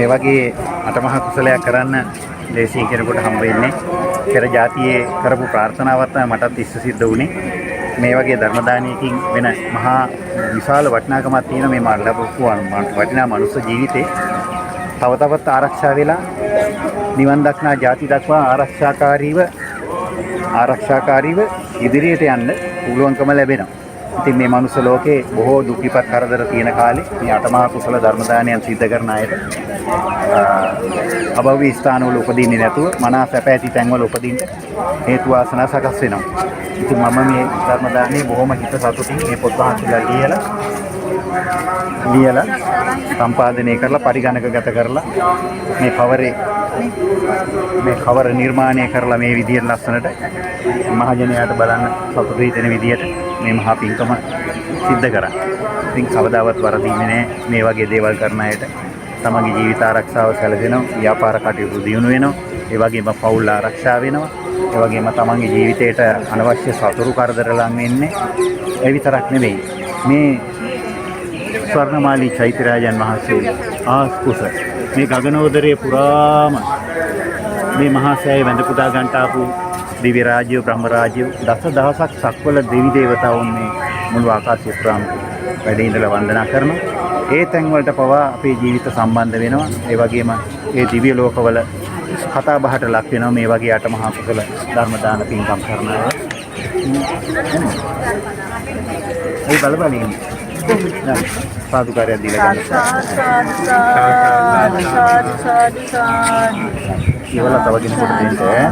මේ වගේ අටමහා කුසලයක් කරන්න දේශී කෙනෙකුට හම්බ වෙන්නේ පෙර ජාතියේ කරපු ප්‍රාර්ථනාවත් මටත් ඉස්ස සිද්ධ වුණේ. මේ වගේ ධර්ම දානයකින් වෙන මහා විශාල වටිනාකමක් තියෙන මේ මා ලැබපු වටිනා මනුස්ස ජීවිතේ තව තවත් ආරක්ෂා වෙලා නිවන් දක්නා ජාති දක්වා ආරක්ෂාකාරීව ඉදිරියට යන්න පුළුවන්කම ලැබෙනවා. ඉතින් මේ මනුස්ස ලෝකේ බොහෝ දුක් විපත් කරදර තියෙන කාලේ මේ අටමහා කුසල ධර්ම දානයන් සිද්ධ කරන අයට අභව්‍ය ස්ථානවල උපදින්නේ නැතුව මනස සැප ඇති තැන්වල උපදින්න හේතු වාසනා සකස් වෙනවා. ඉතින් මම මේ ධර්ම දානයේ බොහොම හිත සතුටින් මේ පොත් වහන්සේලා ලියලා සම්පාදනය කරලා පරිගණකගත කරලා මේ කවර නිර්මාණය කරලා මේ විදියට ලස්සනට මහජනයාට බලන්න සතුටු හිතෙන විදියට මේ මහා පින්කම සිද්ධ කරා. ඉතින් කවදාවත් වරදින්නේ නැහැ මේ වගේ දේවල් කරන අයට. තමන්ගේ ජීවිත ආරක්ෂාව සැලසෙනවා, ව්‍යාපාර කටයුතු දියුණු වෙනවා, ඒ වගේම පවුල් ආරක්ෂා වෙනවා, ඒ වගේම තමන්ගේ ජීවිතයට අනවශ්‍ය සතුරු කරදර ලං වෙන්නේ. ඒ විතරක් නෙවෙයි. මේ ස්වර්ණමාලී චෛත්‍යරාජන් වහන්සේ ආස්කුස මේ ගගනෝදරයේ පුරාම මේ මහා සෑය වැඳ පුදා ගන්නට ආපු දිව්‍ය රාජ්‍ය බ්‍රහ්ම රාජ්‍ය දසදහසක් සක්වල දෙවි දේවතාවුන් මේ මුළු ආකාශය පුරාම වැඩ ඉඳලා වන්දනා කරනවා. ඒ තැන් වලට පවා අපේ ජීවිත සම්බන්ධ වෙනවා. ඒ වගේම ඒ දිව්‍ය ලෝකවල කතා බහට ලක් වෙනවා මේ වගේ අටමහා කුසල ධර්ම දාන පින්කම් කරන අය. ඒ බලබලින් සාදුකාරය දීලා ගන්න. කියලා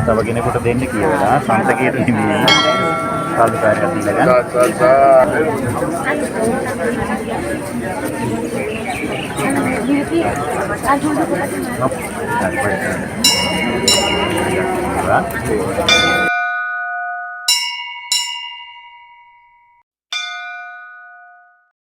තව කෙනෙකුට දෙන්න කියලා සංතකයට නෙමෙයි සාදුකාරය දීලා ගන්න.